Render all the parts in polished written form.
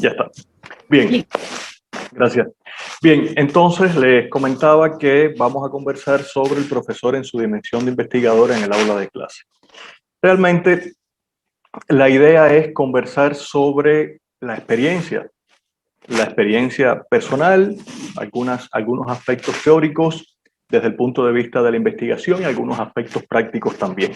Ya está. Bien, gracias. Bien, entonces les comentaba que vamos a conversar sobre el profesor en su dimensión de investigador en el aula de clase. Realmente, la idea es conversar sobre la experiencia personal, algunos aspectos teóricos desde el punto de vista de la investigación y algunos aspectos prácticos también.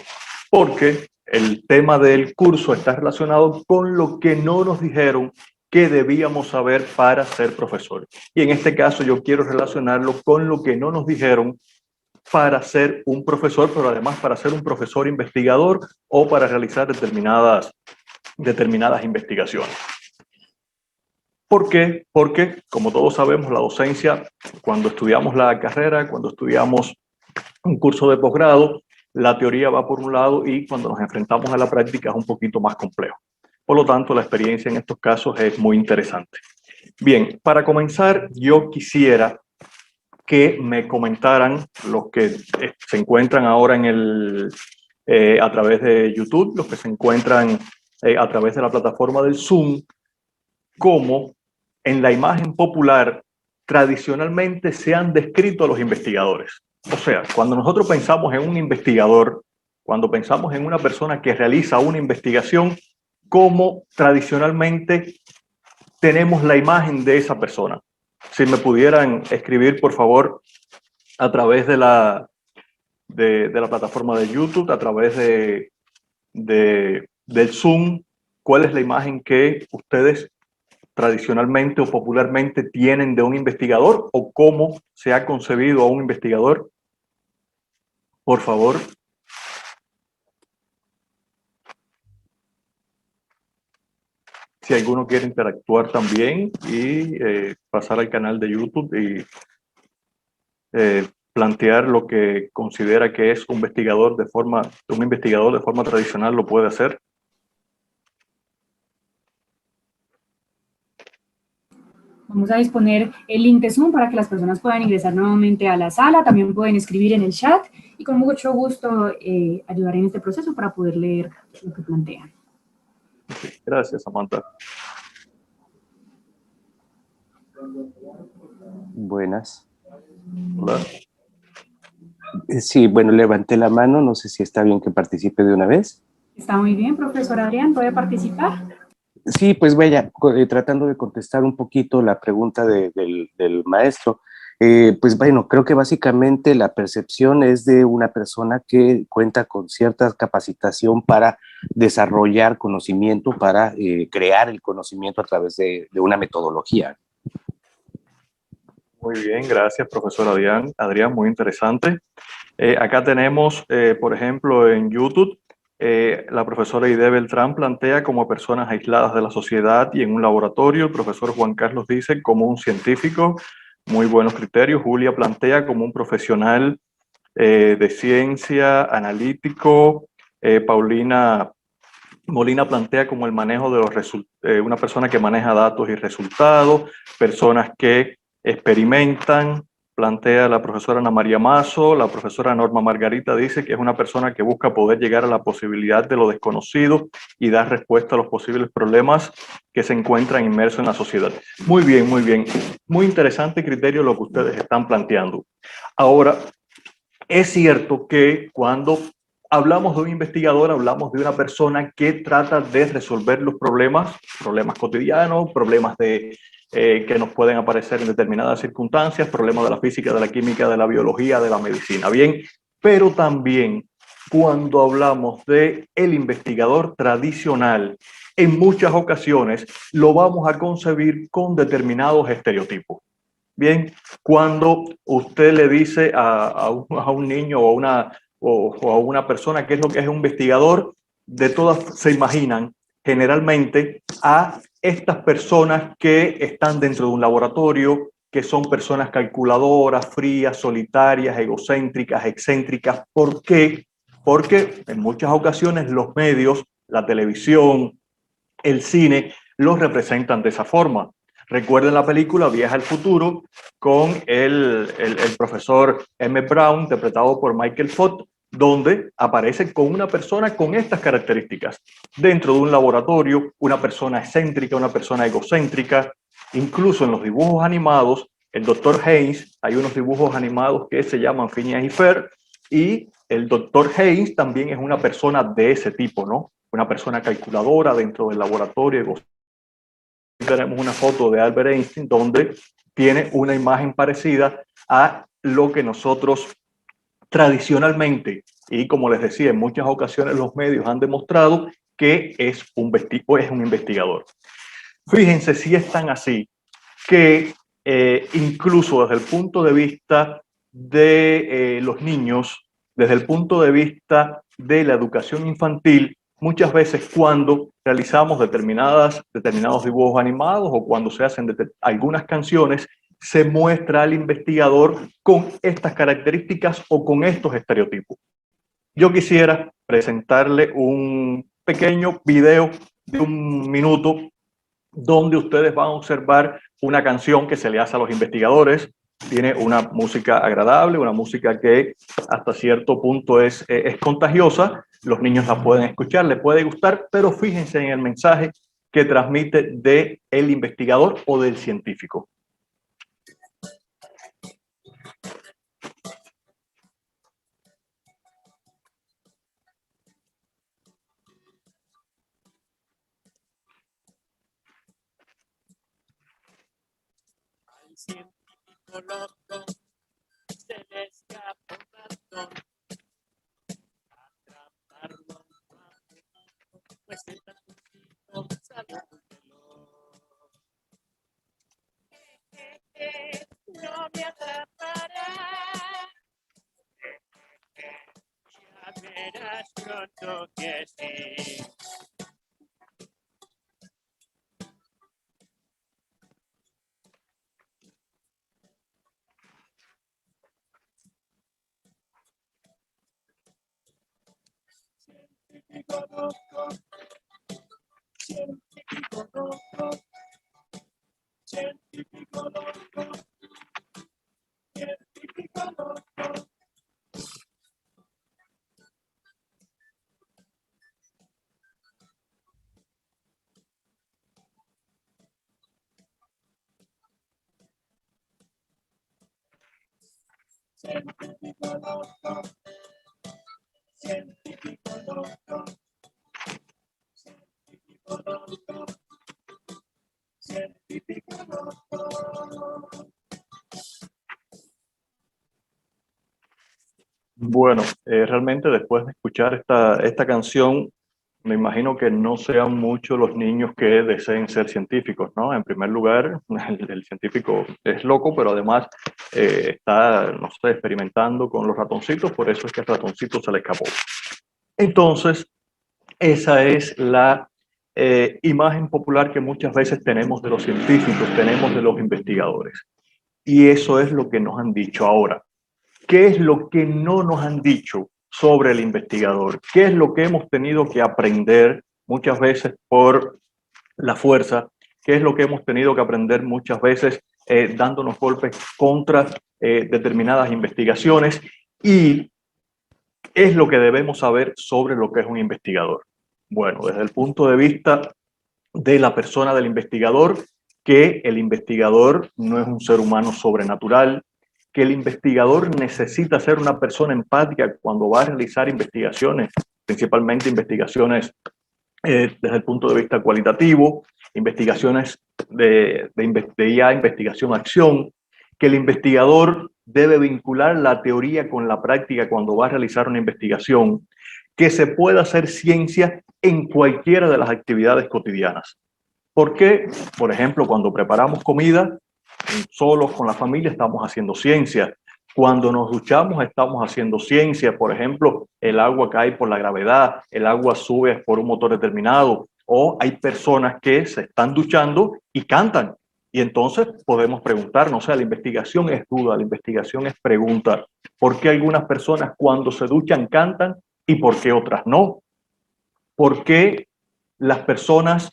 Porque el tema del curso está relacionado con lo que no nos dijeron que debíamos saber para ser profesores. Y en este caso yo quiero relacionarlo con lo que no nos dijeron para ser un profesor, pero además para ser un profesor investigador o para realizar determinadas investigaciones. ¿Por qué? Porque, como todos sabemos, la docencia, cuando estudiamos la carrera, cuando estudiamos un curso de posgrado, la teoría va por un lado y cuando nos enfrentamos a la práctica es un poquito más complejo. Por lo tanto, la experiencia en estos casos es muy interesante. Bien, para comenzar, yo quisiera que me comentaran los que se encuentran ahora a través de YouTube, los que se encuentran a través de la plataforma del Zoom, cómo en la imagen popular tradicionalmente se han descrito a los investigadores. O sea, cuando nosotros pensamos en un investigador, cuando pensamos en una persona que realiza una investigación, ¿cómo tradicionalmente tenemos la imagen de esa persona? Si me pudieran escribir, por favor, a través de la plataforma de YouTube, a través del Zoom, ¿cuál es la imagen que ustedes tradicionalmente o popularmente tienen de un investigador o cómo se ha concebido a un investigador? Por favor. Si alguno quiere interactuar también y pasar al canal de YouTube y plantear lo que considera que es un investigador de forma tradicional, lo puede hacer. Vamos a disponer el link de Zoom para que las personas puedan ingresar nuevamente a la sala. También pueden escribir en el chat y con mucho gusto ayudar en este proceso para poder leer lo que plantean. Gracias, Samantha. Buenas. Hola. Sí, bueno, levanté la mano, no sé si está bien que participe de una vez. Está muy bien, profesor Adrián, ¿puede participar? Sí, pues vaya, tratando de contestar un poquito la pregunta del maestro. Pues bueno, creo que básicamente la percepción es de una persona que cuenta con cierta capacitación para desarrollar conocimiento, para crear el conocimiento a través de una metodología. Muy bien, gracias, profesor Adrián. Adrián, muy interesante. Acá tenemos, por ejemplo, en YouTube, la profesora Aide Beltrán plantea como personas aisladas de la sociedad y en un laboratorio. El profesor Juan Carlos dice como un científico, muy buenos criterios. Julia plantea como un profesional de ciencia, analítico. Paulina Molina plantea como el manejo de los resultados, una persona que maneja datos y resultados, personas que experimentan. Plantea la profesora Ana María Mazo. La profesora Norma Margarita dice que es una persona que busca poder llegar a la posibilidad de lo desconocido y dar respuesta a los posibles problemas que se encuentran inmersos en la sociedad. Muy bien, muy bien. Muy interesante criterio lo que ustedes están planteando. Ahora, es cierto que cuando hablamos de un investigador, hablamos de una persona que trata de resolver los problemas cotidianos, problemas que nos pueden aparecer en determinadas circunstancias, problemas de la física, de la química, de la biología, de la medicina. Bien, pero también cuando hablamos de el investigador tradicional, en muchas ocasiones lo vamos a concebir con determinados estereotipos. Bien, cuando usted le dice a un niño o a una persona qué es lo que es un investigador, de todas se imaginan generalmente a estas personas que están dentro de un laboratorio, que son personas calculadoras, frías, solitarias, egocéntricas, excéntricas. ¿Por qué? Porque en muchas ocasiones los medios, la televisión, el cine, los representan de esa forma. Recuerden la película Viaje al Futuro con el profesor M. Brown, interpretado por Michael Foot, donde aparece con una persona con estas características. Dentro de un laboratorio, una persona excéntrica, una persona egocéntrica, incluso en los dibujos animados, el Dr. Haynes, hay unos dibujos animados que se llaman Phineas y Ferb, y el Dr. Haynes también es una persona de ese tipo, ¿no? Una persona calculadora dentro del laboratorio egocéntrica. Tenemos una foto de Albert Einstein donde tiene una imagen parecida a lo que nosotros tradicionalmente, y como les decía, en muchas ocasiones los medios han demostrado que es un investigador. Fíjense si es tan así que incluso desde el punto de vista de los niños, desde el punto de vista de la educación infantil, muchas veces cuando realizamos determinados dibujos animados o cuando se hacen algunas canciones, se muestra al investigador con estas características o con estos estereotipos. Yo quisiera presentarle un pequeño video de 1 minuto donde ustedes van a observar una canción que se le hace a los investigadores. Tiene una música agradable, una música que hasta cierto punto es contagiosa. Los niños la pueden escuchar, les puede gustar, pero fíjense en el mensaje que transmite del investigador o del científico. Científico loco, se le escapa un ratón. Atraparlo, pues el ratoncito sabe muy veloz. No me atrapará, ya verás pronto que sí. Científico loco, científico loco, científico loco, científico loco. Científico loco, científico loco, científico loco, científico loco. Bueno, realmente después de escuchar esta canción, me imagino que no sean muchos los niños que deseen ser científicos, ¿no? En primer lugar, el científico es loco, pero además está, no sé, experimentando con los ratoncitos, por eso es que el ratoncito se le escapó. Entonces, esa es la imagen popular que muchas veces tenemos de los científicos, tenemos de los investigadores. Y eso es lo que nos han dicho ahora. ¿Qué es lo que no nos han dicho sobre el investigador? ¿Qué es lo que hemos tenido que aprender muchas veces por la fuerza? ¿Qué es lo que hemos tenido que aprender muchas veces dándonos golpes contra determinadas investigaciones? Y es lo que debemos saber sobre lo que es un investigador. Bueno, desde el punto de vista de la persona del investigador, que el investigador no es un ser humano sobrenatural, que el investigador necesita ser una persona empática cuando va a realizar investigaciones, principalmente investigaciones desde el punto de vista cualitativo, investigaciones de IA, investigación-acción, que el investigador debe vincular la teoría con la práctica cuando va a realizar una investigación, que se pueda hacer ciencia en cualquiera de las actividades cotidianas. Porque, por ejemplo, cuando preparamos comida, solos con la familia estamos haciendo ciencia. Cuando nos duchamos estamos haciendo ciencia. Por ejemplo, el agua cae por la gravedad, el agua sube por un motor determinado. O hay personas que se están duchando y cantan. Y entonces podemos preguntarnos, o sea, la investigación es duda, la investigación es pregunta. ¿Por qué algunas personas cuando se duchan cantan y por qué otras no? ¿Por qué las personas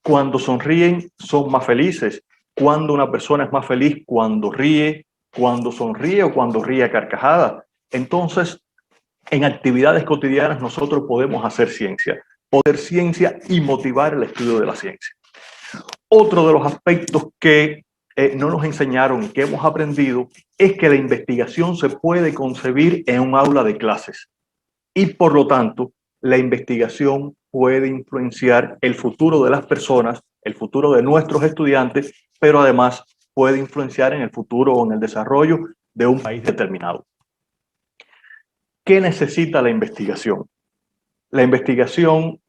cuando sonríen son más felices? Cuando una persona es más feliz cuando ríe, cuando sonríe o cuando ríe a carcajada. Entonces, en actividades cotidianas nosotros podemos hacer ciencia y motivar el estudio de la ciencia. Otro de los aspectos que no nos enseñaron y que hemos aprendido es que la investigación se puede concebir en un aula de clases y por lo tanto la investigación puede influenciar el futuro de las personas, el futuro de nuestros estudiantes, pero además puede influenciar en el futuro o en el desarrollo de un país determinado. ¿Qué necesita la investigación? La investigación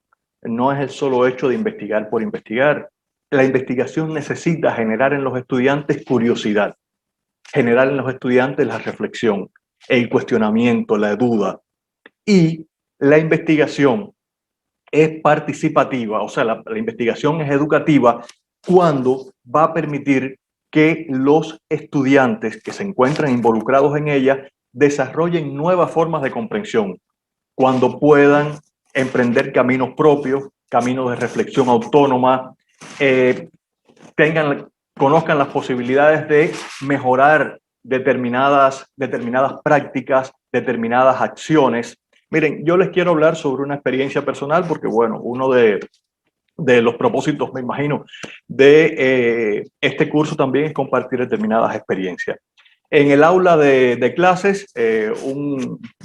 no es el solo hecho de investigar por investigar. La investigación necesita generar en los estudiantes curiosidad, generar en los estudiantes la reflexión, el cuestionamiento, la duda. Y la investigación es participativa, o sea, la investigación es educativa cuando va a permitir que los estudiantes que se encuentran involucrados en ella desarrollen nuevas formas de comprensión, cuando puedan emprender caminos propios, caminos de reflexión autónoma, conozcan las posibilidades de mejorar determinadas prácticas, determinadas acciones. Miren, yo les quiero hablar sobre una experiencia personal porque, bueno, uno de los propósitos, me imagino, de este curso también es compartir determinadas experiencias. En el aula de clases,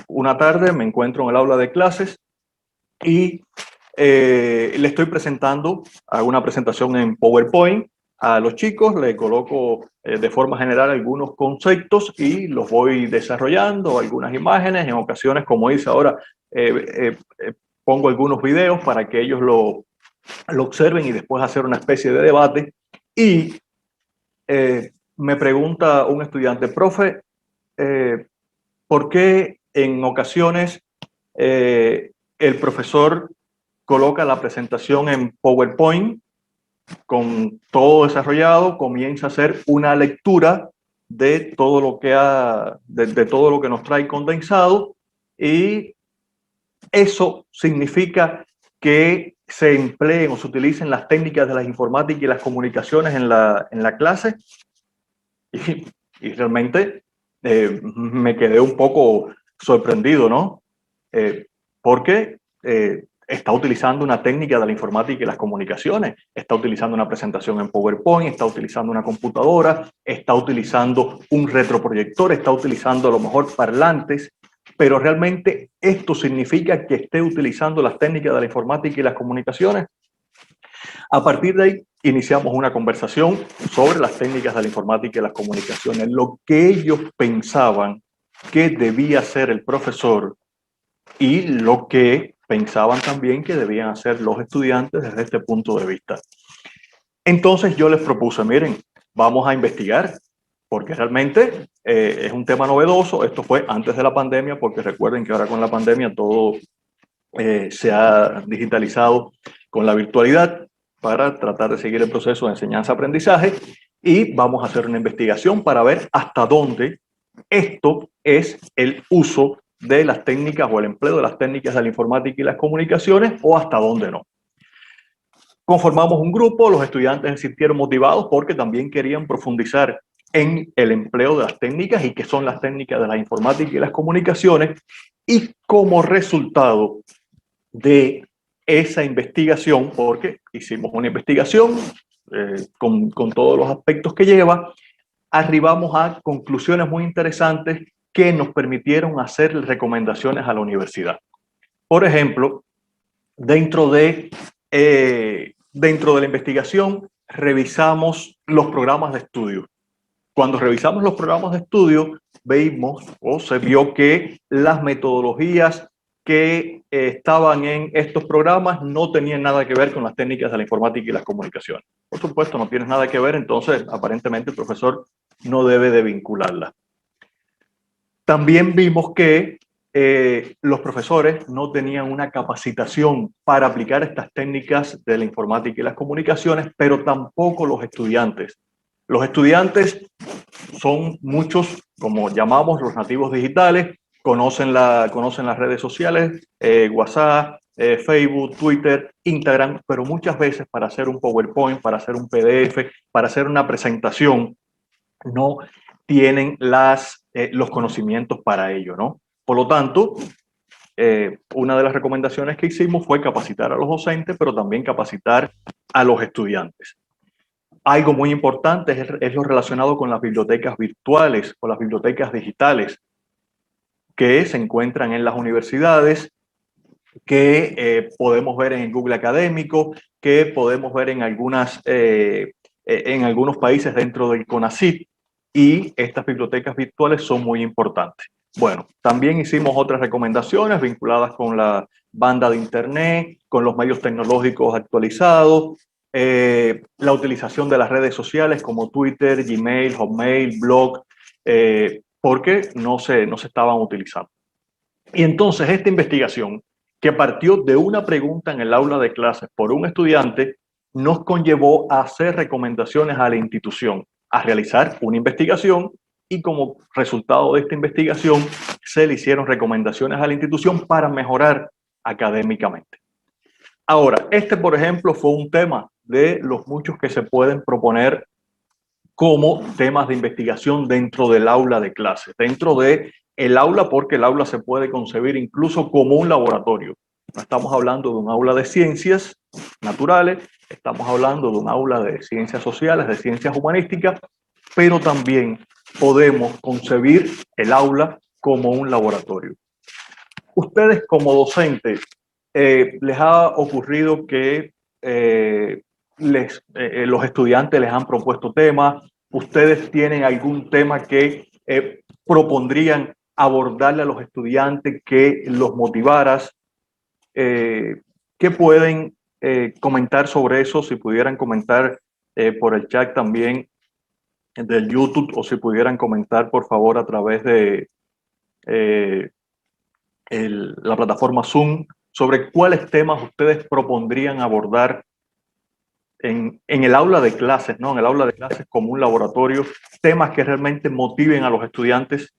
una tarde me encuentro en el aula de clases y le estoy presentando, hago una presentación en PowerPoint a los chicos, le coloco de forma general algunos conceptos y los voy desarrollando, algunas imágenes, en ocasiones, como hice ahora, pongo algunos videos para que ellos lo observen y después hacer una especie de debate. Y me pregunta un estudiante, profe, ¿por qué en ocasiones el profesor coloca la presentación en PowerPoint con todo desarrollado, comienza a hacer una lectura de todo lo que de todo lo que nos trae condensado, y eso significa que se empleen o se utilicen las técnicas de la informática y las comunicaciones en la clase? Y realmente me quedé un poco sorprendido, ¿no? Porque está utilizando una técnica de la informática y las comunicaciones, está utilizando una presentación en PowerPoint, está utilizando una computadora, está utilizando un retroproyector, está utilizando a lo mejor parlantes, pero realmente esto significa que esté utilizando las técnicas de la informática y las comunicaciones. A partir de ahí iniciamos una conversación sobre las técnicas de la informática y las comunicaciones, lo que ellos pensaban que debía hacer el profesor y lo que pensaban también que debían hacer los estudiantes desde este punto de vista. Entonces yo les propuse, miren, vamos a investigar, porque realmente es un tema novedoso. Esto fue antes de la pandemia, porque recuerden que ahora con la pandemia todo se ha digitalizado con la virtualidad para tratar de seguir el proceso de enseñanza-aprendizaje, y vamos a hacer una investigación para ver hasta dónde esto es el uso de las técnicas o el empleo de las técnicas de la informática y las comunicaciones, o hasta dónde no. Conformamos un grupo, los estudiantes se sintieron motivados porque también querían profundizar en el empleo de las técnicas y qué son las técnicas de la informática y las comunicaciones, y como resultado de esa investigación, porque hicimos una investigación con todos los aspectos que lleva, arribamos a conclusiones muy interesantes que nos permitieron hacer recomendaciones a la universidad. Por ejemplo, dentro de la investigación revisamos los programas de estudio. Cuando revisamos los programas de estudio, vimos o se vio que las metodologías que estaban en estos programas no tenían nada que ver con las técnicas de la informática y las comunicaciones. Por supuesto, no tienen nada que ver, entonces aparentemente el profesor no debe de vincularla. También vimos que los profesores no tenían una capacitación para aplicar estas técnicas de la informática y las comunicaciones, pero tampoco los estudiantes. Los estudiantes son muchos, como llamamos, los nativos digitales, conocen las redes sociales, WhatsApp, Facebook, Twitter, Instagram, pero muchas veces para hacer un PowerPoint, para hacer un PDF, para hacer una presentación, no tienen los conocimientos para ello, ¿no? Por lo tanto, una de las recomendaciones que hicimos fue capacitar a los docentes, pero también capacitar a los estudiantes. Algo muy importante es lo relacionado con las bibliotecas virtuales o las bibliotecas digitales que se encuentran en las universidades, que podemos ver en Google Académico, que podemos ver en algunos países dentro del CONACYT, y estas bibliotecas virtuales son muy importantes. Bueno, también hicimos otras recomendaciones vinculadas con la banda de internet, con los medios tecnológicos actualizados, la utilización de las redes sociales como Twitter, Gmail, Hotmail, Blog, porque no se estaban utilizando. Y entonces esta investigación, que partió de una pregunta en el aula de clases por un estudiante, nos conllevó a hacer recomendaciones a la institución, a realizar una investigación, y como resultado de esta investigación se le hicieron recomendaciones a la institución para mejorar académicamente. Ahora, por ejemplo, fue un tema de los muchos que se pueden proponer como temas de investigación dentro del aula de clases, dentro de el aula, porque el aula se puede concebir incluso como un laboratorio. No estamos hablando de un aula de ciencias naturales, estamos hablando de un aula de ciencias sociales, de ciencias humanísticas, pero también podemos concebir el aula como un laboratorio. Ustedes como docentes, ¿les ha ocurrido que los estudiantes les han propuesto temas? ¿Ustedes tienen algún tema que propondrían abordarle a los estudiantes, que los motivaras? ¿Qué pueden comentar sobre eso? Si pudieran comentar por el chat también del YouTube, o si pudieran comentar por favor a través de la plataforma Zoom, sobre cuáles temas ustedes propondrían abordar en el aula de clases, ¿no? En el aula de clases como un laboratorio, temas que realmente motiven a los estudiantes.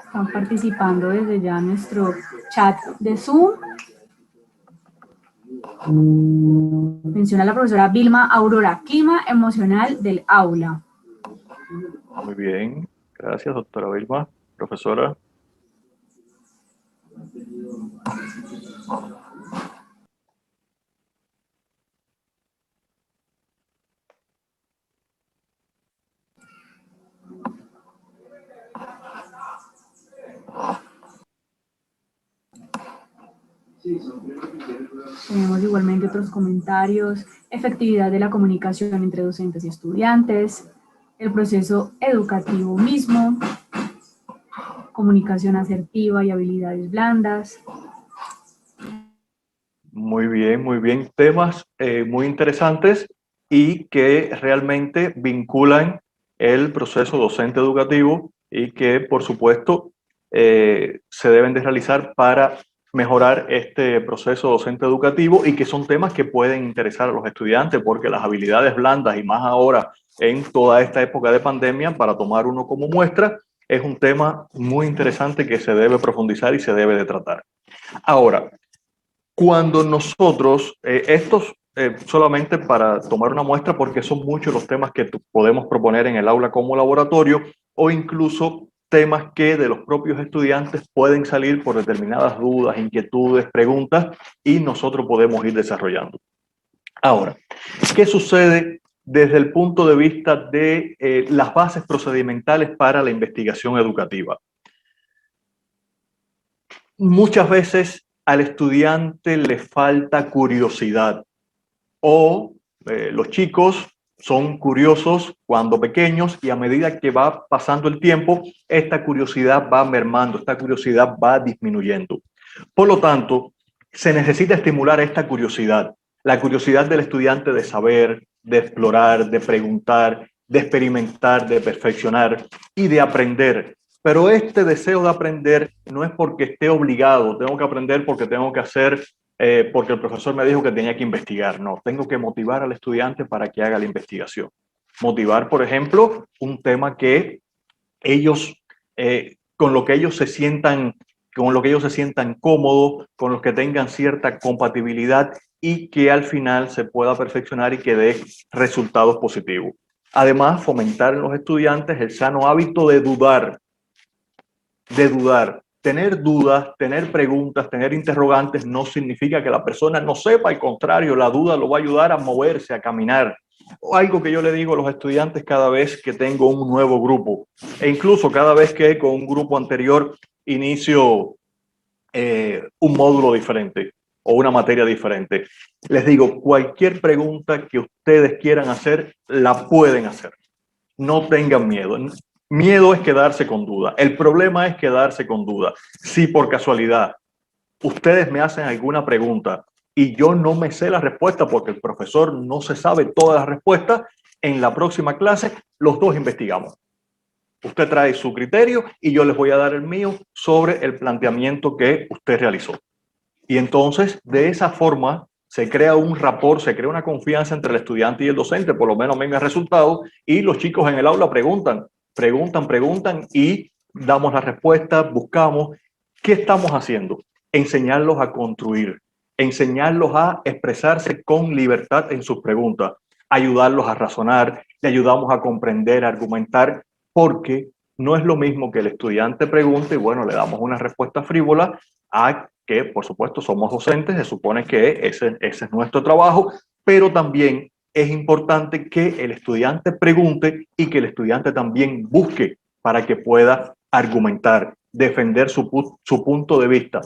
Están participando desde ya nuestro chat de Zoom. Menciona la profesora Vilma Aurora, clima emocional del aula. Muy bien, gracias doctora Vilma. Profesora. Tenemos igualmente otros comentarios: efectividad de la comunicación entre docentes y estudiantes, el proceso educativo mismo, comunicación asertiva y habilidades blandas. Muy bien. Temas muy interesantes y que realmente vinculan el proceso docente educativo y que, por supuesto, se deben de realizar para mejorar este proceso docente educativo, y que son temas que pueden interesar a los estudiantes, porque las habilidades blandas, y más ahora en toda esta época de pandemia, para tomar uno como muestra, es un tema muy interesante que se debe profundizar y se debe de tratar. Ahora, cuando nosotros, solamente para tomar una muestra, porque son muchos los temas que podemos proponer en el aula como laboratorio, o incluso temas que de los propios estudiantes pueden salir por determinadas dudas, inquietudes, preguntas, y nosotros podemos ir desarrollando. Ahora, ¿qué sucede desde el punto de vista de las bases procedimentales para la investigación educativa? Muchas veces al estudiante le falta curiosidad, o los chicos son curiosos cuando pequeños, y a medida que va pasando el tiempo, esta curiosidad va mermando, esta curiosidad va disminuyendo. Por lo tanto, se necesita estimular esta curiosidad, la curiosidad del estudiante de saber, de explorar, de preguntar, de experimentar, de perfeccionar y de aprender. Pero este deseo de aprender no es porque esté obligado, tengo que aprender porque tengo que hacer, porque el profesor me dijo que tenía que investigar. No, tengo que motivar al estudiante para que haga la investigación. Motivar, por ejemplo, un tema que ellos, con lo que ellos se sientan cómodos, con los que tengan cierta compatibilidad, y que al final se pueda perfeccionar y que dé resultados positivos. Además, fomentar en los estudiantes el sano hábito de dudar, Tener dudas, tener preguntas, tener interrogantes no significa que la persona no sepa, al contrario, la duda lo va a ayudar a moverse, a caminar. O algo que yo le digo a los estudiantes cada vez que tengo un nuevo grupo, e incluso cada vez que con un grupo anterior inicio un módulo diferente o una materia diferente. Les digo, cualquier pregunta que ustedes quieran hacer, la pueden hacer. No tengan miedo. Miedo es quedarse con duda. El problema es quedarse con duda. Si por casualidad ustedes me hacen alguna pregunta y yo no me sé la respuesta porque el profesor no se sabe todas las respuestas, en la próxima clase los dos investigamos. Usted trae su criterio y yo les voy a dar el mío sobre el planteamiento que usted realizó. Y entonces, de esa forma, se crea un rapport, se crea una confianza entre el estudiante y el docente, por lo menos a mí me ha resultado, y los chicos en el aula preguntan y damos la respuesta, buscamos. ¿Qué estamos haciendo? Enseñarlos a construir, enseñarlos a expresarse con libertad en sus preguntas, ayudarlos a razonar, le ayudamos a comprender, a argumentar, porque no es lo mismo que el estudiante pregunte y bueno, le damos una respuesta frívola a que, por supuesto, somos docentes, se supone que ese es nuestro trabajo, pero también es importante que el estudiante pregunte y que el estudiante también busque para que pueda argumentar, defender su punto de vista.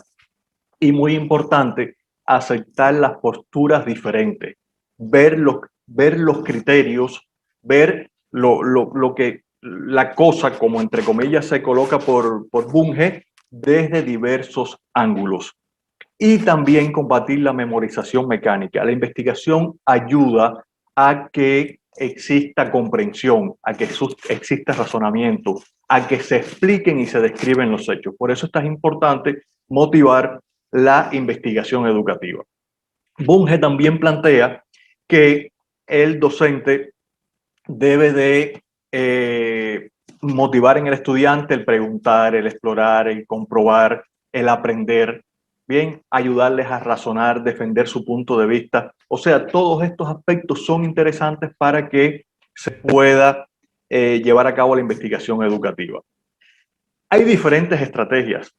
Y muy importante, aceptar las posturas diferentes, ver los criterios, ver lo que la cosa, como entre comillas se coloca por Bunge, desde diversos ángulos. Y también combatir la memorización mecánica. La investigación ayuda a que exista comprensión, a que exista razonamiento, a que se expliquen y se describen los hechos. Por eso es tan importante motivar la investigación educativa. Bunge también plantea que el docente debe de motivar en el estudiante el preguntar, el explorar, el comprobar, el aprender, bien, ayudarles a razonar, defender su punto de vista. O sea, todos estos aspectos son interesantes para que se pueda llevar a cabo la investigación educativa. Hay diferentes estrategias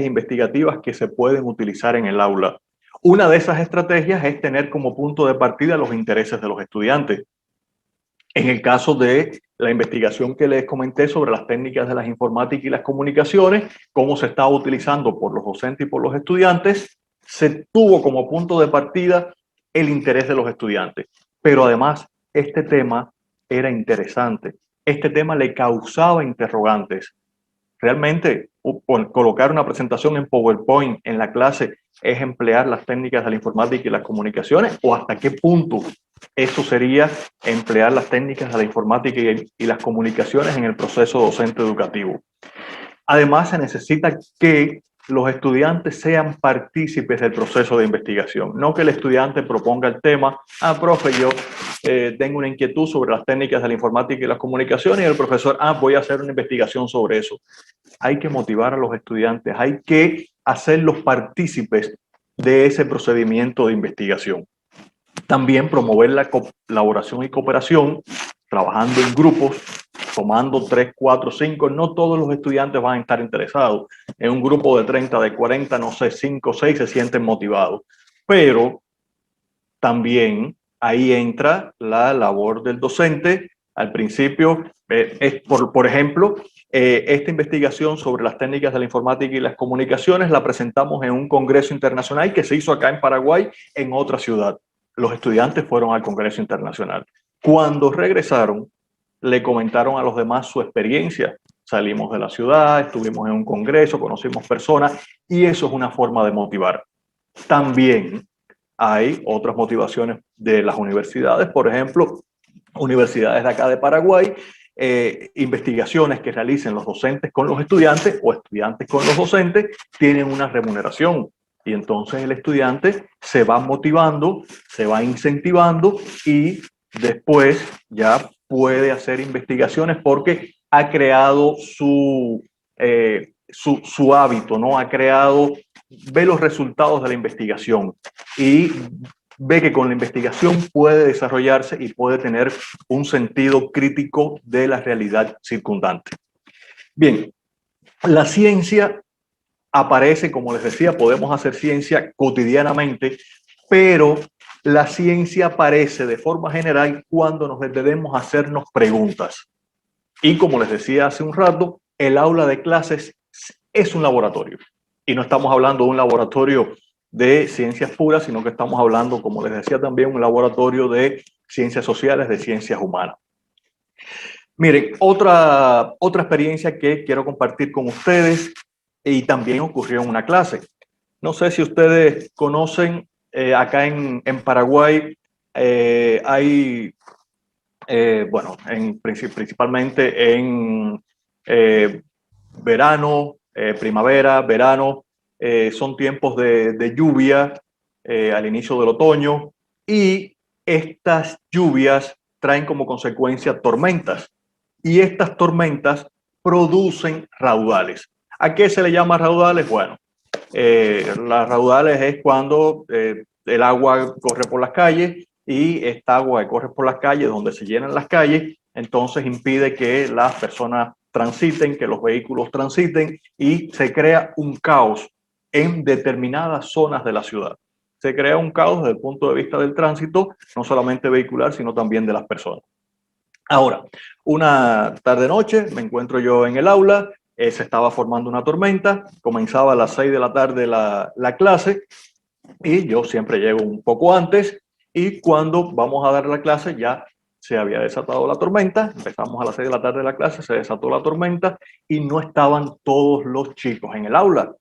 investigativas que se pueden utilizar en el aula. Una de esas estrategias es tener como punto de partida los intereses de los estudiantes. En el caso de la investigación que les comenté sobre las técnicas de las informáticas y las comunicaciones, cómo se estaba utilizando por los docentes y por los estudiantes, se tuvo como punto de partida el interés de los estudiantes. Pero además, este tema era interesante. Este tema le causaba interrogantes. Realmente, colocar una presentación en PowerPoint en la clase es emplear las técnicas de la informática y las comunicaciones, o hasta qué punto eso sería emplear las técnicas de la informática y las comunicaciones en el proceso docente educativo. Además, se necesita que los estudiantes sean partícipes del proceso de investigación, no que el estudiante proponga el tema, profe, yo tengo una inquietud sobre las técnicas de la informática y las comunicaciones, y el profesor, voy a hacer una investigación sobre eso. Hay que motivar a los estudiantes, hay que hacerlos partícipes de ese procedimiento de investigación. También promover la colaboración y cooperación, trabajando en grupos, tomando 3, 4, 5, no todos los estudiantes van a estar interesados. En un grupo de 30, de 40, no sé, 5, 6 se sienten motivados. Pero también ahí entra la labor del docente. Al principio, por ejemplo, esta investigación sobre las técnicas de la informática y las comunicaciones la presentamos en un congreso internacional que se hizo acá en Paraguay, en otra ciudad. Los estudiantes fueron al congreso internacional. Cuando regresaron, le comentaron a los demás su experiencia. Salimos de la ciudad, estuvimos en un congreso, conocimos personas, y eso es una forma de motivar. También hay otras motivaciones de las universidades, por ejemplo, universidades de acá de Paraguay, investigaciones que realicen los docentes con los estudiantes o estudiantes con los docentes tienen una remuneración. Y entonces el estudiante se va motivando, se va incentivando y después ya puede hacer investigaciones porque ha creado su hábito, ¿no? Ha creado ve los resultados de la investigación y ve que con la investigación puede desarrollarse y puede tener un sentido crítico de la realidad circundante. Bien, la ciencia aparece, como les decía, podemos hacer ciencia cotidianamente, pero la ciencia aparece de forma general cuando nos debemos hacernos preguntas. Y como les decía hace un rato, el aula de clases es un laboratorio. Y no estamos hablando de un laboratorio de ciencias puras, sino que estamos hablando, como les decía también, un laboratorio de ciencias sociales, de ciencias humanas. Miren, otra experiencia que quiero compartir con ustedes y también ocurrió en una clase. No sé si ustedes conocen, acá en Paraguay hay, bueno, principalmente en verano, primavera, verano, son tiempos de lluvia al inicio del otoño y estas lluvias traen como consecuencia tormentas y estas tormentas producen raudales. ¿A qué se le llama raudales? Bueno, las raudales es cuando el agua corre por las calles y esta agua que corre por las calles, donde se llenan las calles, entonces impide que las personas transiten, que los vehículos transiten y se crea un caos en determinadas zonas de la ciudad. Se crea un caos desde el punto de vista del tránsito, no solamente vehicular, sino también de las personas. Ahora, una tarde-noche me encuentro yo en el aula, se estaba formando una tormenta, comenzaba a las 6 de la tarde la clase y yo siempre llego un poco antes y cuando vamos a dar la clase ya se había desatado la tormenta, empezamos a las 6 de la tarde la clase, se desató la tormenta y no estaban todos los chicos en el aula.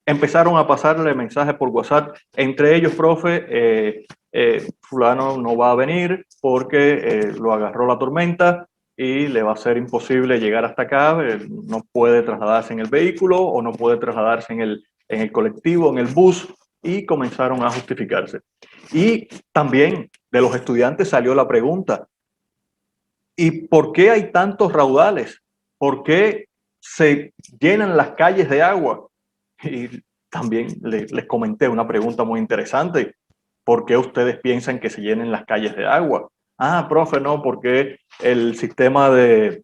Empezaron a pasarle mensajes por WhatsApp, entre ellos, profe, fulano no va a venir porque lo agarró la tormenta y le va a ser imposible llegar hasta acá, no puede trasladarse en el vehículo o no puede trasladarse en el colectivo, en el bus, y comenzaron a justificarse. Y también de los estudiantes salió la pregunta, ¿y por qué hay tantos raudales? ¿Por qué se llenan las calles de agua? Y también les comenté una pregunta muy interesante. ¿Por qué ustedes piensan que se llenen las calles de agua? Ah, profe, no, porque el sistema de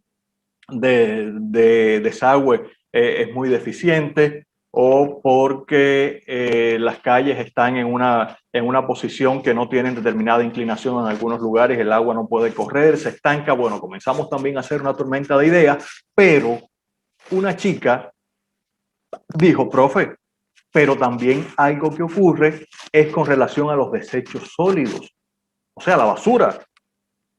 desagüe es muy deficiente o porque las calles están en una posición que no tienen determinada inclinación en algunos lugares, el agua no puede correr, se estanca. Bueno, comenzamos también a hacer una tormenta de ideas, pero una chica dijo, profe, pero también algo que ocurre es con relación a los desechos sólidos, o sea, la basura.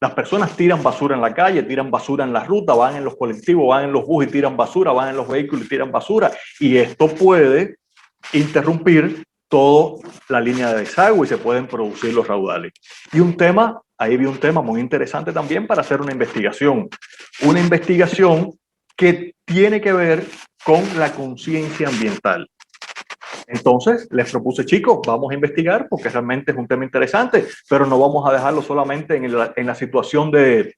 Las personas tiran basura en la calle, tiran basura en la ruta, van en los colectivos, van en los buses y tiran basura, van en los vehículos y tiran basura. Y esto puede interrumpir toda la línea de desagüe y se pueden producir los raudales. Y ahí vi un tema muy interesante también para hacer una investigación. Una investigación que tiene que ver con la conciencia ambiental. Entonces les propuse, chicos, vamos a investigar porque realmente es un tema interesante, pero no vamos a dejarlo solamente en la situación de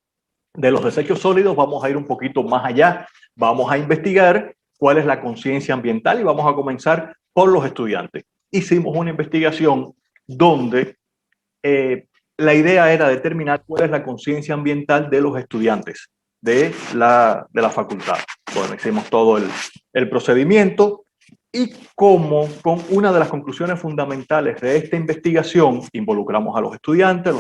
los desechos sólidos, vamos a ir un poquito más allá, vamos a investigar cuál es la conciencia ambiental y vamos a comenzar por los estudiantes. Hicimos una investigación donde la idea era determinar cuál es la conciencia ambiental de los estudiantes de la facultad. Bueno, hicimos todo el procedimiento. Y como con una de las conclusiones fundamentales de esta investigación, involucramos a los estudiantes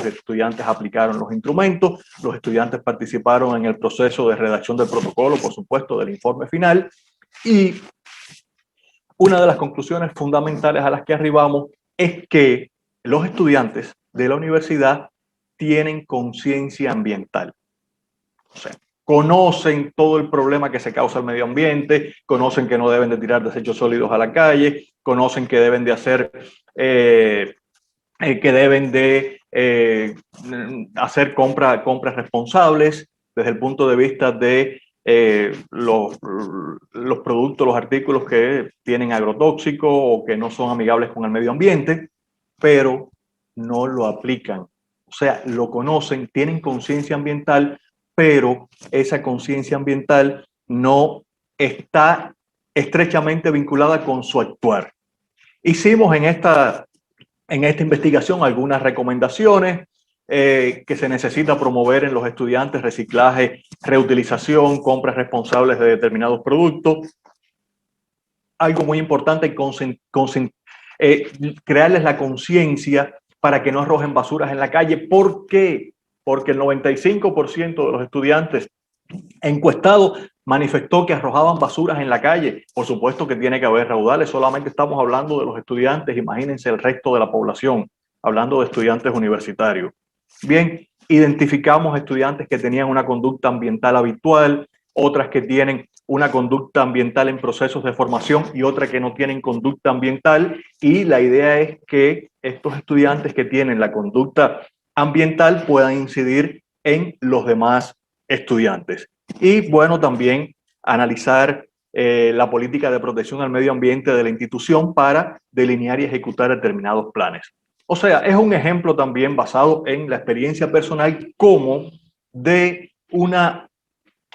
aplicaron los instrumentos, los estudiantes participaron en el proceso de redacción del protocolo, por supuesto, del informe final, y una de las conclusiones fundamentales a las que arribamos es que los estudiantes de la universidad tienen conciencia ambiental. O sea, conocen todo el problema que se causa al medio ambiente, conocen que no deben de tirar desechos sólidos a la calle, conocen que deben de hacer compras responsables desde el punto de vista de los productos, los artículos que tienen agrotóxicos o que no son amigables con el medio ambiente, pero no lo aplican. O sea, lo conocen, tienen conciencia ambiental, pero esa conciencia ambiental no está estrechamente vinculada con su actuar. Hicimos en esta investigación algunas recomendaciones que se necesita promover en los estudiantes: reciclaje, reutilización, compras responsables de determinados productos. Algo muy importante, crearles la conciencia para que no arrojen basuras en la calle. ¿Por qué? Porque el 95% de los estudiantes encuestados manifestó que arrojaban basuras en la calle. Por supuesto que tiene que haber raudales, solamente estamos hablando de los estudiantes, imagínense el resto de la población, hablando de estudiantes universitarios. Bien, identificamos estudiantes que tenían una conducta ambiental habitual, otras que tienen una conducta ambiental en procesos de formación y otras que no tienen conducta ambiental, y la idea es que estos estudiantes que tienen la conducta ambiental puedan incidir en los demás estudiantes. Y bueno, también analizar la política de protección al medio ambiente de la institución para delinear y ejecutar determinados planes. O sea, es un ejemplo también basado en la experiencia personal, como de una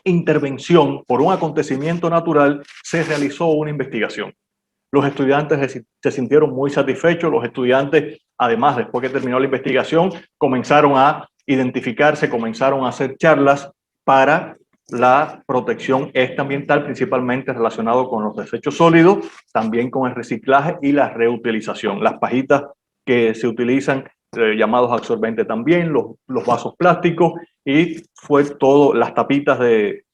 intervención por un acontecimiento natural se realizó una investigación. Los estudiantes se sintieron muy satisfechos. Los estudiantes, además, después que terminó la investigación, comenzaron a identificarse, comenzaron a hacer charlas para la protección ambiental, principalmente relacionado con los desechos sólidos, también con el reciclaje y la reutilización. Las pajitas que se utilizan, llamados absorbentes también, los vasos plásticos, y fue todo, las tapitas de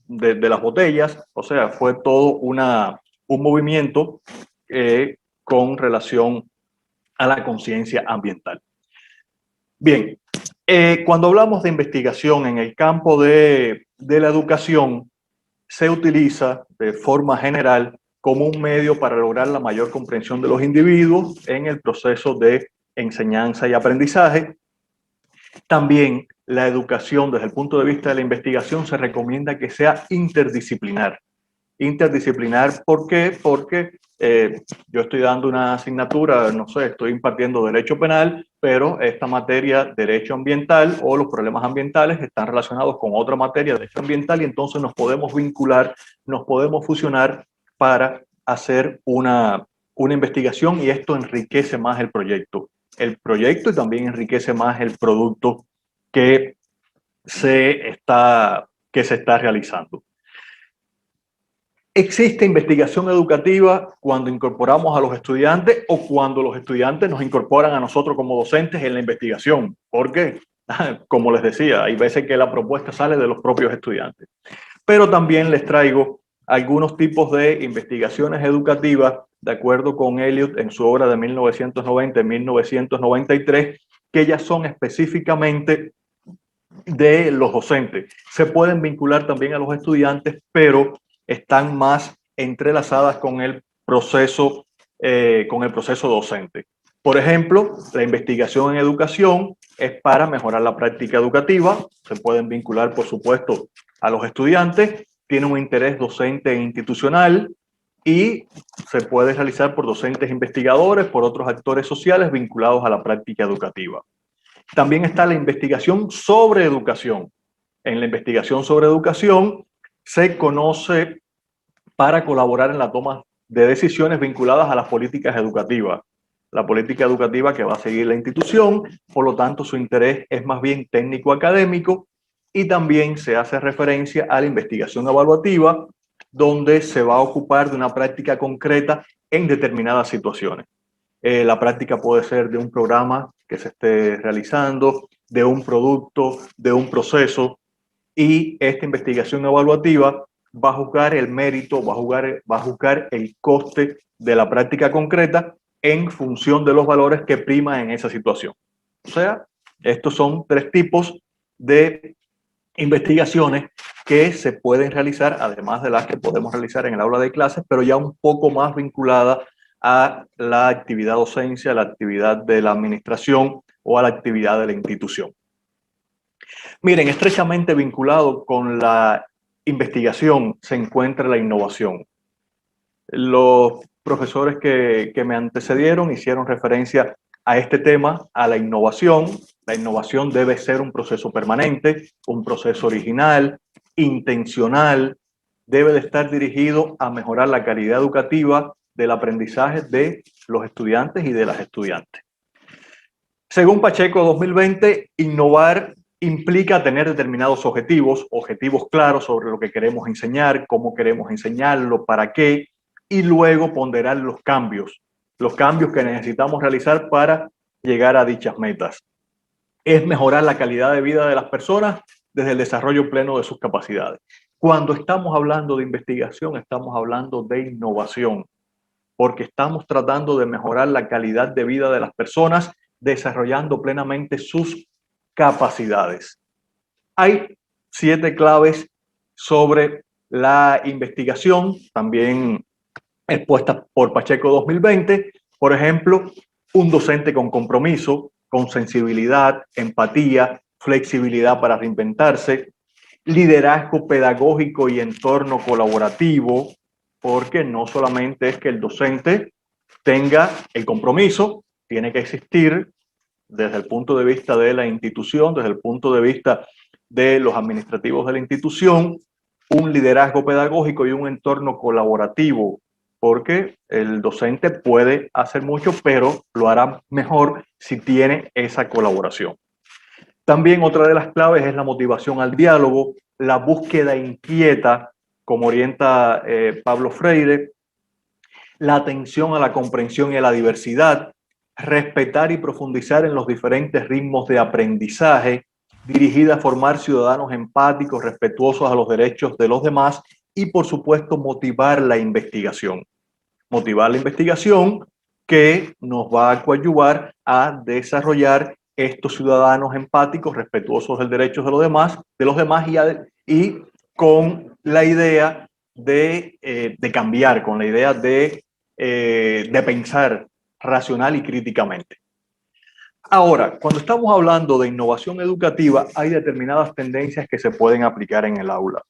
las botellas. O sea, fue todo un movimiento con relación a la conciencia ambiental. Bien, cuando hablamos de investigación en el campo de la educación, se utiliza de forma general como un medio para lograr la mayor comprensión de los individuos en el proceso de enseñanza y aprendizaje. También la educación, desde el punto de vista de la investigación, se recomienda que sea interdisciplinar. Interdisciplinar, ¿por qué? Porque yo estoy dando una asignatura, no sé, estoy impartiendo derecho penal, pero esta materia, derecho ambiental, o los problemas ambientales están relacionados con otra materia, derecho ambiental, y entonces nos podemos vincular, nos podemos fusionar para hacer una investigación, y esto enriquece más el proyecto y también enriquece más el producto que se está realizando. ¿Existe investigación educativa cuando incorporamos a los estudiantes o cuando los estudiantes nos incorporan a nosotros como docentes en la investigación? Porque, como les decía, hay veces que la propuesta sale de los propios estudiantes. Pero también les traigo algunos tipos de investigaciones educativas, de acuerdo con Eliot en su obra de 1990 y 1993, que ya son específicamente de los docentes. Se pueden vincular también a los estudiantes, pero están más entrelazadas con el proceso docente. Por ejemplo, la investigación en educación es para mejorar la práctica educativa. Se pueden vincular, por supuesto, a los estudiantes. Tiene un interés docente e institucional y se puede realizar por docentes investigadores, por otros actores sociales vinculados a la práctica educativa. También está la investigación sobre educación. En la investigación sobre educación se conoce para colaborar en la toma de decisiones vinculadas a las políticas educativas. La política educativa que va a seguir la institución, por lo tanto su interés es más bien técnico-académico, y también se hace referencia a la investigación evaluativa, donde se va a ocupar de una práctica concreta en determinadas situaciones. La práctica puede ser de un programa que se esté realizando, de un producto, de un proceso, y esta investigación evaluativa va a juzgar el mérito, va a juzgar el coste de la práctica concreta en función de los valores que priman en esa situación. O sea, estos son tres tipos de investigaciones que se pueden realizar, además de las que podemos realizar en el aula de clases, pero ya un poco más vinculada a la actividad docencia, a la actividad de la administración o a la actividad de la institución. Miren, estrechamente vinculado con la investigación se encuentra la innovación. Los profesores que me antecedieron hicieron referencia a este tema, a la innovación. La innovación debe ser un proceso permanente, un proceso original, intencional, debe de estar dirigido a mejorar la calidad educativa del aprendizaje de los estudiantes y de las estudiantes. Según Pacheco 2020, innovar implica tener determinados objetivos claros sobre lo que queremos enseñar, cómo queremos enseñarlo, para qué, y luego ponderar los cambios que necesitamos realizar para llegar a dichas metas. Es mejorar la calidad de vida de las personas desde el desarrollo pleno de sus capacidades. Cuando estamos hablando de investigación, estamos hablando de innovación, porque estamos tratando de mejorar la calidad de vida de las personas, desarrollando plenamente sus capacidades. Hay 7 claves sobre la investigación, también expuestas por Pacheco 2020. Por ejemplo, un docente con compromiso, con sensibilidad, empatía, flexibilidad para reinventarse, liderazgo pedagógico y entorno colaborativo, porque no solamente es que el docente tenga el compromiso, tiene que existir desde el punto de vista de la institución, desde el punto de vista de los administrativos de la institución, un liderazgo pedagógico y un entorno colaborativo, porque el docente puede hacer mucho, pero lo hará mejor si tiene esa colaboración. También otra de las claves es la motivación al diálogo, la búsqueda inquieta, como orienta Pablo Freire, la atención a la comprensión y a la diversidad, respetar y profundizar en los diferentes ritmos de aprendizaje, dirigida a formar ciudadanos empáticos, respetuosos a los derechos de los demás y, por supuesto, motivar la investigación. Motivar la investigación que nos va a coadyuvar a desarrollar estos ciudadanos empáticos, respetuosos del derecho de los demás y con la idea de cambiar, con la idea de pensar racional y críticamente. Ahora, cuando estamos hablando de innovación educativa, hay determinadas tendencias que se pueden aplicar en el aula.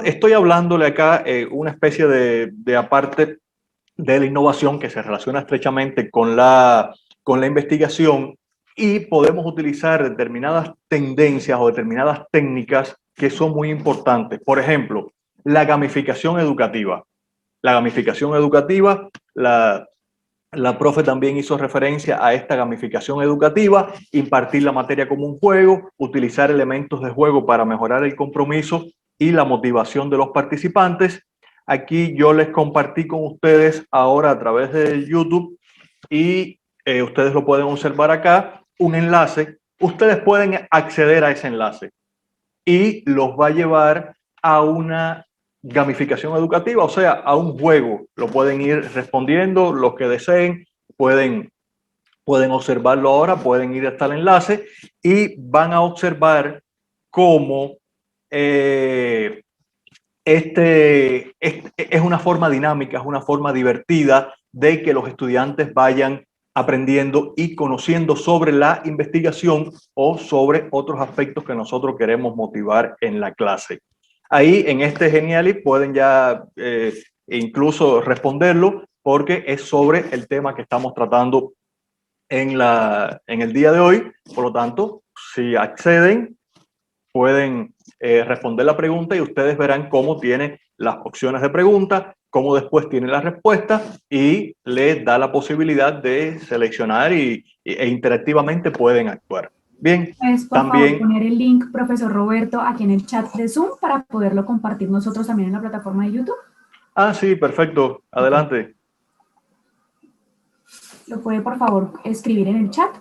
Estoy hablándole acá una especie de aparte de la innovación que se relaciona estrechamente con la investigación, y podemos utilizar determinadas tendencias o determinadas técnicas que son muy importantes. Por ejemplo, la gamificación educativa. La gamificación educativa, la profe también hizo referencia a esta gamificación educativa, impartir la materia como un juego, utilizar elementos de juego para mejorar el compromiso y la motivación de los participantes. Aquí yo les compartí con ustedes ahora a través de YouTube y ustedes lo pueden observar acá, un enlace. Ustedes pueden acceder a ese enlace y los va a llevar a una gamificación educativa, o sea, a un juego. Lo pueden ir respondiendo los que deseen, pueden observarlo ahora, pueden ir hasta el enlace y van a observar cómo es una forma dinámica, es una forma divertida de que los estudiantes vayan aprendiendo y conociendo sobre la investigación o sobre otros aspectos que nosotros queremos motivar en la clase. Ahí en este Geniali pueden ya incluso responderlo, porque es sobre el tema que estamos tratando en el día de hoy. Por lo tanto, si acceden, pueden responder la pregunta y ustedes verán cómo tiene las opciones de pregunta, cómo después tiene la respuesta y les da la posibilidad de seleccionar e interactivamente pueden actuar. Bien, ¿Puedes, por también favor, poner el link, profesor Roberto, aquí en el chat de Zoom para poderlo compartir nosotros también en la plataforma de YouTube? Ah, sí, perfecto. Adelante. ¿Lo puede, por favor, escribir en el chat?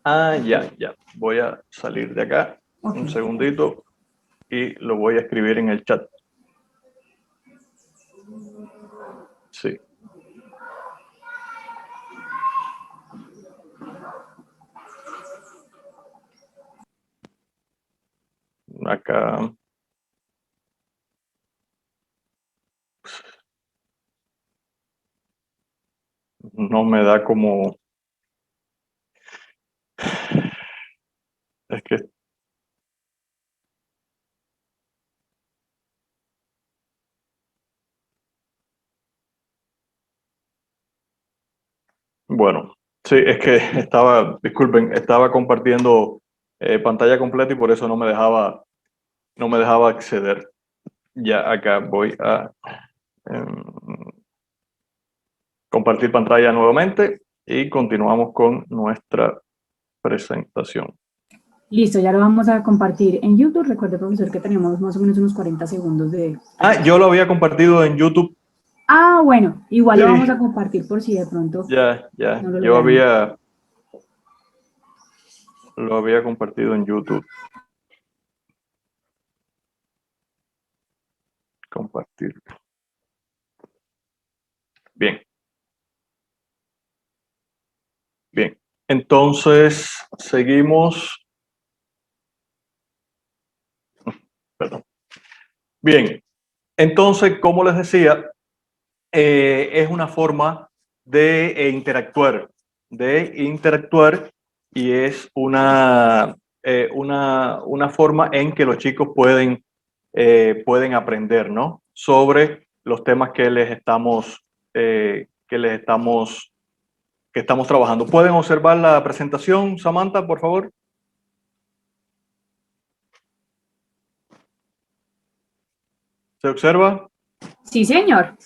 Ah, ya. Voy a salir de acá un Ok. segundito y lo voy a escribir en el chat. Sí. Acá. No me da como... Es que... Bueno, sí, es que disculpen, estaba compartiendo pantalla completa y por eso no me dejaba acceder. Ya acá voy a... Compartir pantalla nuevamente y continuamos con nuestra presentación. Listo, ya lo vamos a compartir en YouTube. Recuerde, profesor, que tenemos más o menos unos 40 segundos de... Yo lo había compartido en YouTube. Ah, bueno, igual Sí. lo vamos a compartir por si de pronto... Ya. No lo Yo logramos. lo había compartido en YouTube. Compartir. Bien. Bien. Entonces, seguimos. Perdón. Bien. Entonces, como les decía, es una forma de interactuar, y es una forma en que los chicos pueden aprender, ¿no? Sobre los temas que estamos trabajando. ¿Pueden observar la presentación, Samantha, por favor? ¿Se observa? Sí, señor.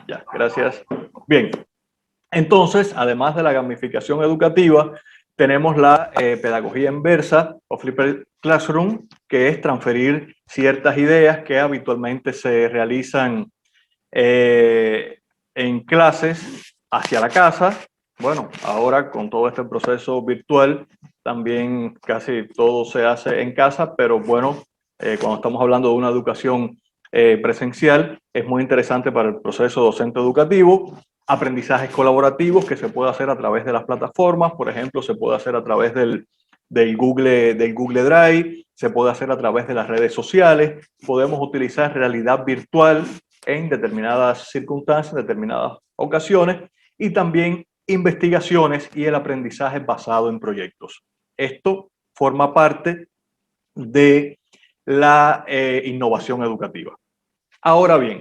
Ya, gracias. Bien, entonces, además de la gamificación educativa, tenemos la pedagogía inversa o Flipped Classroom, que es transferir ciertas ideas que habitualmente se realizan en clases hacia la casa. Bueno, ahora con todo este proceso virtual, también casi todo se hace en casa, pero bueno, cuando estamos hablando de una educación presencial, es muy interesante para el proceso docente educativo. Aprendizajes colaborativos que se puede hacer a través de las plataformas, por ejemplo, se puede hacer a través del Google Drive, se puede hacer a través de las redes sociales, podemos utilizar realidad virtual en determinadas circunstancias, en determinadas ocasiones, y también investigaciones y el aprendizaje basado en proyectos. Esto forma parte de la innovación educativa. Ahora bien,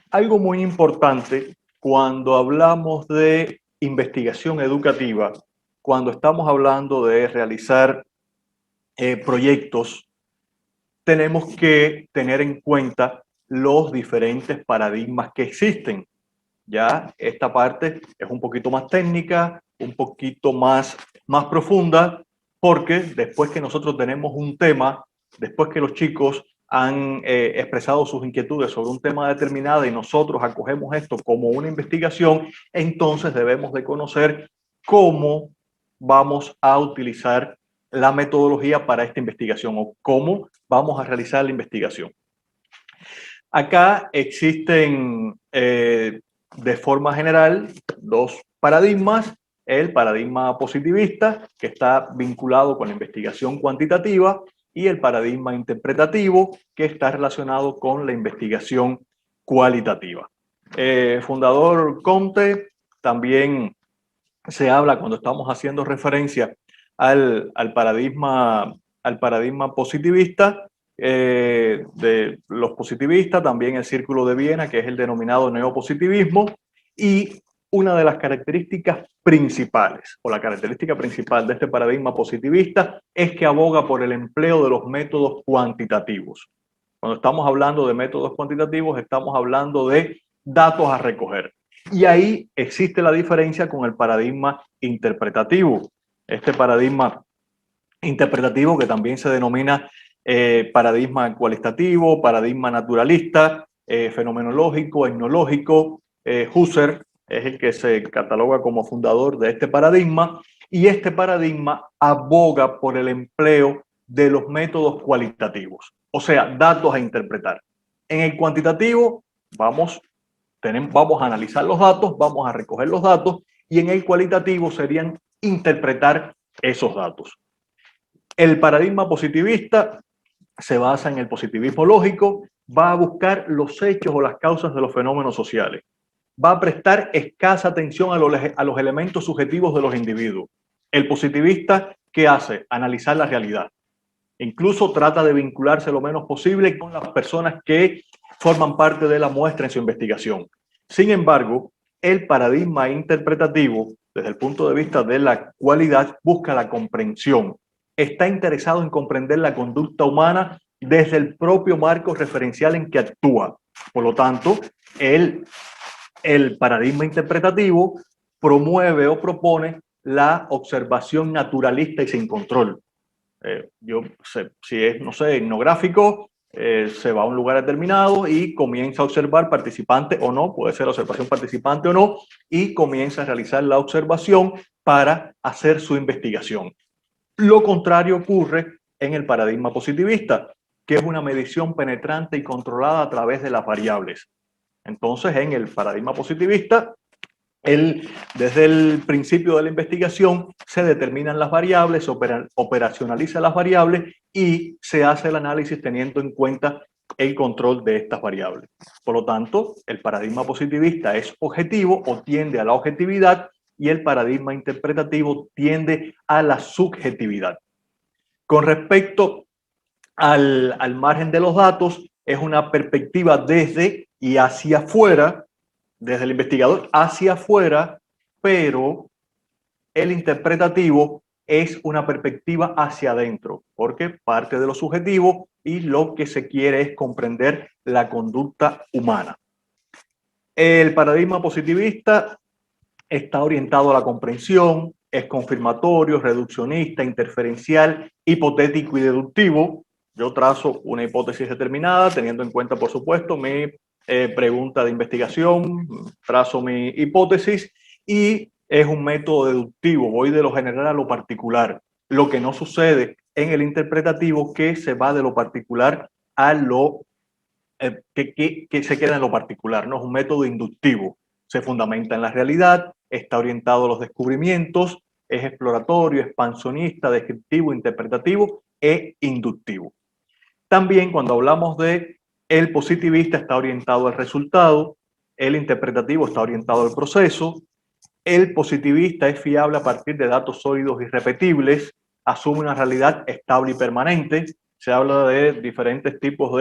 algo muy importante cuando hablamos de investigación educativa, cuando estamos hablando de realizar proyectos, tenemos que tener en cuenta los diferentes paradigmas que existen. Ya esta parte es un poquito más técnica, un poquito más profunda, porque después que nosotros tenemos un tema, después que los chicos han expresado sus inquietudes sobre un tema determinado y nosotros acogemos esto como una investigación, entonces debemos de conocer cómo vamos a utilizar la metodología para esta investigación o cómo vamos a realizar la investigación. Acá existen de forma general dos paradigmas: el paradigma positivista, que está vinculado con la investigación cuantitativa, y el paradigma interpretativo, que está relacionado con la investigación cualitativa. Fundador Comte también se habla, cuando estamos haciendo referencia al paradigma positivista, de los positivistas, también el Círculo de Viena, que es el denominado neopositivismo, y una de las características principales, o la característica principal de este paradigma positivista, es que aboga por el empleo de los métodos cuantitativos. Cuando estamos hablando de métodos cuantitativos, estamos hablando de datos a recoger. Y ahí existe la diferencia con el paradigma interpretativo. Este paradigma interpretativo, que también se denomina paradigma cualitativo, paradigma naturalista, fenomenológico, etnológico. Husserl es el que se cataloga como fundador de este paradigma, y este paradigma aboga por el empleo de los métodos cualitativos, o sea, datos a interpretar. En el cuantitativo vamos a analizar los datos, vamos a recoger los datos, y en el cualitativo serían interpretar esos datos. El paradigma positivista se basa en el positivismo lógico, va a buscar los hechos o las causas de los fenómenos sociales, va a prestar escasa atención a los elementos subjetivos de los individuos. El positivista, ¿qué hace? Analizar la realidad. Incluso trata de vincularse lo menos posible con las personas que forman parte de la muestra en su investigación. Sin embargo, el paradigma interpretativo, desde el punto de vista de la cualidad, busca la comprensión. Está interesado en comprender la conducta humana desde el propio marco referencial en que actúa. Por lo tanto, él El paradigma interpretativo promueve o propone la observación naturalista y sin control. Si es, no sé, etnográfico, se va a un lugar determinado y comienza a observar participante o no, puede ser observación participante o no, y comienza a realizar la observación para hacer su investigación. Lo contrario ocurre en el paradigma positivista, que es una medición penetrante y controlada a través de las variables. Entonces, en el paradigma positivista, desde el principio de la investigación se determinan las variables, operacionaliza las variables y se hace el análisis teniendo en cuenta el control de estas variables. Por lo tanto, el paradigma positivista es objetivo o tiende a la objetividad y el paradigma interpretativo tiende a la subjetividad. Con respecto al margen de los datos, es una perspectiva desde y hacia afuera, desde el investigador hacia afuera, pero el interpretativo es una perspectiva hacia adentro, porque parte de lo subjetivo y lo que se quiere es comprender la conducta humana. El paradigma positivista está orientado a la comprensión, es confirmatorio, reduccionista, interferencial, hipotético y deductivo. Yo trazo una hipótesis determinada, teniendo en cuenta, por supuesto, mi pregunta de investigación, trazo mi hipótesis y es un método deductivo, voy de lo general a lo particular. Lo que no sucede en el interpretativo, que se va de lo particular a lo que se queda en lo particular, no es un método inductivo, se fundamenta en la realidad, está orientado a los descubrimientos, es exploratorio, expansionista, descriptivo, interpretativo e inductivo. También cuando hablamos de el positivista está orientado al resultado, el interpretativo está orientado al proceso, el positivista es fiable a partir de datos sólidos y repetibles, asume una realidad estable y permanente, se habla de diferentes tipos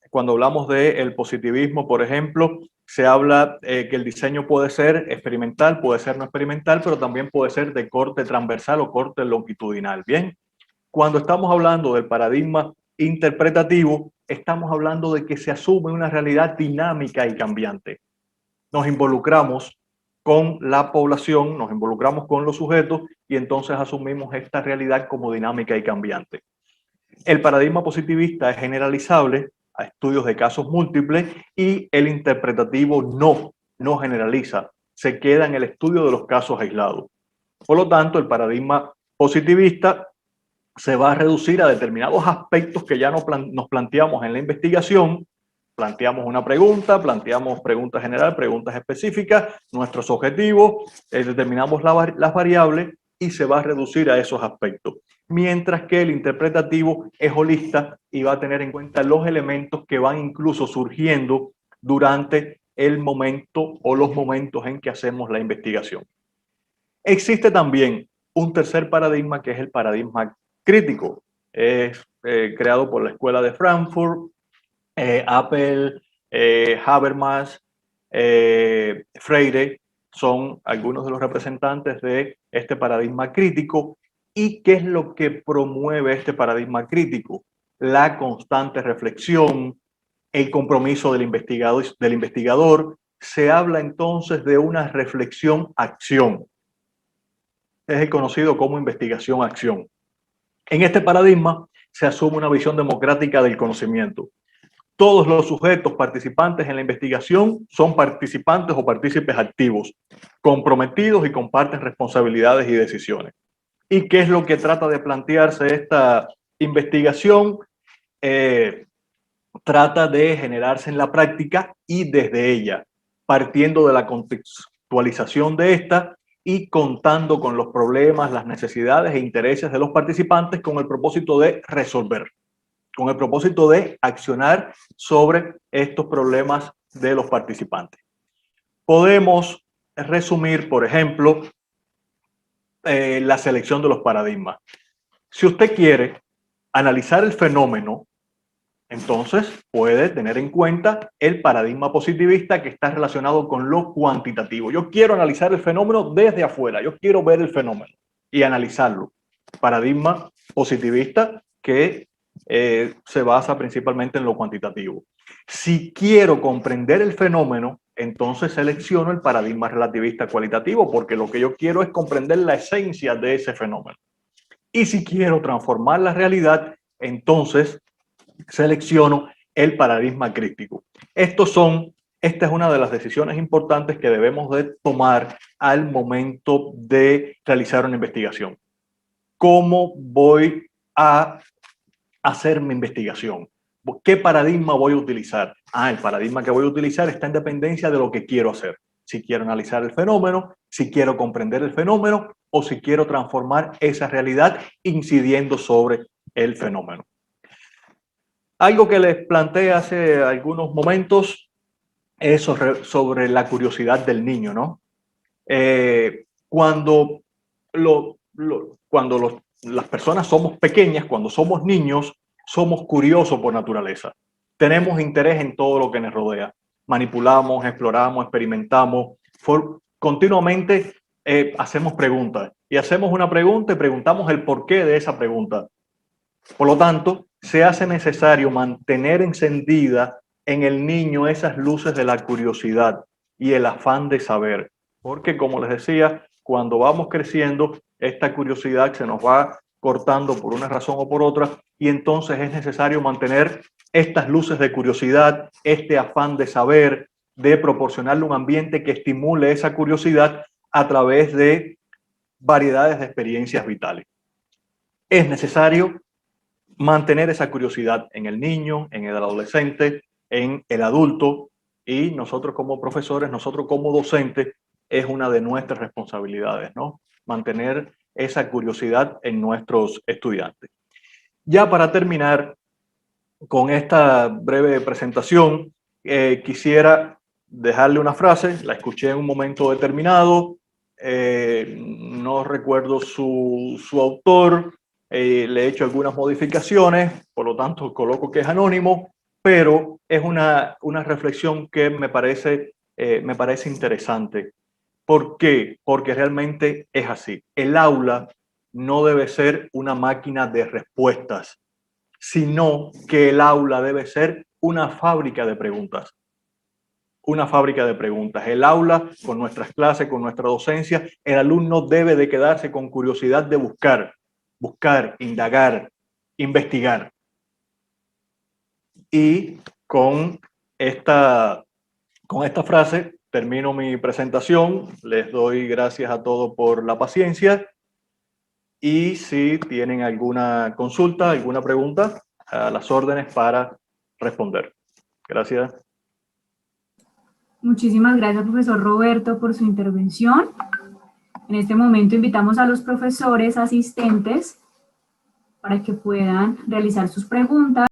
cuando hablamos del positivismo, por ejemplo, se habla que el diseño puede ser experimental, puede ser no experimental, pero también puede ser de corte transversal o corte longitudinal. Bien, cuando estamos hablando del paradigma interpretativo, estamos hablando de que se asume una realidad dinámica y cambiante. Nos involucramos con la población, nos involucramos con los sujetos y entonces asumimos esta realidad como dinámica y cambiante. El paradigma positivista es generalizable a estudios de casos múltiples y el interpretativo no generaliza, se queda en el estudio de los casos aislados. Por lo tanto, el paradigma positivista se va a reducir a determinados aspectos que ya nos planteamos en la investigación. Planteamos una pregunta, planteamos preguntas generales, preguntas específicas, nuestros objetivos, determinamos las variables y se va a reducir a esos aspectos. Mientras que el interpretativo es holista y va a tener en cuenta los elementos que van incluso surgiendo durante el momento o los momentos en que hacemos la investigación. Existe también un tercer paradigma que es el paradigma crítico. Es creado por la Escuela de Frankfurt, Appel, Habermas, Freire, son algunos de los representantes de este paradigma crítico. ¿Y qué es lo que promueve este paradigma crítico? La constante reflexión, el compromiso del investigador. Se habla entonces de una reflexión-acción. Es el conocido como investigación-acción. En este paradigma se asume una visión democrática del conocimiento. Todos los sujetos participantes en la investigación son participantes o partícipes activos, comprometidos y comparten responsabilidades y decisiones. ¿Y qué es lo que trata de plantearse esta investigación? Trata de generarse en la práctica y desde ella, partiendo de la contextualización de esta y contando con los problemas, las necesidades e intereses de los participantes con el propósito de resolver, con el propósito de accionar sobre estos problemas de los participantes. Podemos resumir, por ejemplo, la selección de los paradigmas. Si usted quiere analizar el fenómeno, entonces puede tener en cuenta el paradigma positivista que está relacionado con lo cuantitativo. Yo quiero analizar el fenómeno desde afuera, yo quiero ver el fenómeno y analizarlo. Paradigma positivista que se basa principalmente en lo cuantitativo. Si quiero comprender el fenómeno, entonces selecciono el paradigma relativista cualitativo, porque lo que yo quiero es comprender la esencia de ese fenómeno. Y si quiero transformar la realidad, entonces selecciono el paradigma crítico. Esta es una de las decisiones importantes que debemos de tomar al momento de realizar una investigación. ¿Cómo voy a hacer mi investigación? ¿Qué paradigma voy a utilizar? El paradigma que voy a utilizar está en dependencia de lo que quiero hacer. Si quiero analizar el fenómeno, si quiero comprender el fenómeno o si quiero transformar esa realidad incidiendo sobre el fenómeno. Algo que les planteé hace algunos momentos es sobre la curiosidad del niño, ¿no? Cuando las personas somos pequeñas, cuando somos niños, somos curiosos por naturaleza. Tenemos interés en todo lo que nos rodea. Manipulamos, exploramos, experimentamos. Continuamente hacemos preguntas. Y hacemos una pregunta y preguntamos el porqué de esa pregunta. Por lo tanto, se hace necesario mantener encendida en el niño esas luces de la curiosidad y el afán de saber. Porque, como les decía, cuando vamos creciendo, esta curiosidad se nos va cortando por una razón o por otra, y entonces es necesario mantener estas luces de curiosidad, este afán de saber, de proporcionarle un ambiente que estimule esa curiosidad a través de variedades de experiencias vitales. Es necesario mantener esa curiosidad en el niño, en el adolescente, en el adulto, y nosotros como profesores, nosotros como docentes, es una de nuestras responsabilidades, ¿no? Mantener esa curiosidad en nuestros estudiantes. Ya para terminar con esta breve presentación, quisiera dejarle una frase, la escuché en un momento determinado, no recuerdo su autor, le he hecho algunas modificaciones, por lo tanto coloco que es anónimo, pero es una reflexión que me parece interesante. ¿Por qué? Porque realmente es así. El aula no debe ser una máquina de respuestas, sino que el aula debe ser una fábrica de preguntas. Una fábrica de preguntas. El aula, con nuestras clases, con nuestra docencia, el alumno debe de quedarse con curiosidad de buscar, indagar, investigar. Y con esta frase termino mi presentación. Les doy gracias a todos por la paciencia. Y si tienen alguna consulta, alguna pregunta, a las órdenes para responder. Gracias. Muchísimas gracias, profesor Roberto, por su intervención. En este momento invitamos a los profesores asistentes para que puedan realizar sus preguntas.